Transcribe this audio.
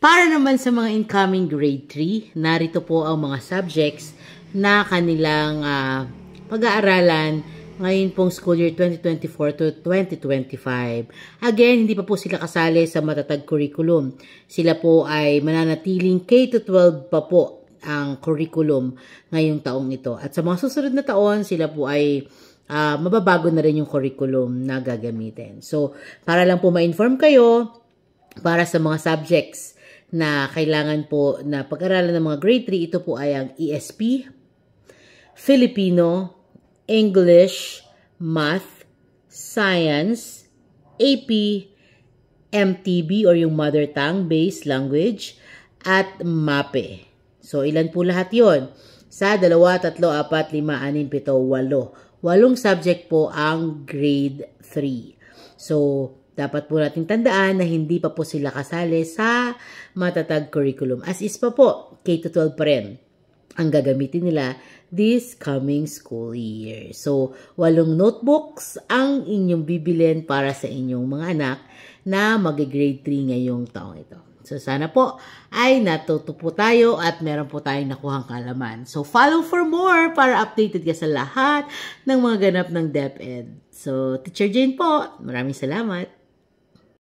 Para naman sa mga incoming grade 3, narito po ang mga subjects na kanilang pag-aaralan ngayon pong school year 2024 to 2025. Again, hindi pa po sila kasali sa matatag curriculum. Sila po ay mananatiling K-12 pa po ang curriculum ngayong taong ito. At sa mga susunod na taon, sila po ay mababago na rin yung curriculum na gagamitin. So, para lang po ma-inform kayo, para sa mga subjects na kailangan po na pag-aralan ng mga grade 3, ito po ay ang ESP, Filipino, English, Math, Science, AP, MTB or yung Mother Tongue Based Language, at MAPE. So, ilan po lahat yon? Sa 2, 3, 4, 5, 6, 7, 8. 8 subject po ang grade 3. So, dapat po natin tandaan na hindi pa po sila kasali sa matatag curriculum. As is pa po, K-12 pa rin ang gagamitin nila this coming school year. So, 8 notebooks ang inyong bibilin para sa inyong mga anak na mag-grade 3 ngayong taong ito. So, sana po ay natuto po tayo at meron po tayong nakuhang kaalaman. So, follow for more para updated ka sa lahat ng mga ganap ng DepEd. So, Teacher Jane po, maraming salamat.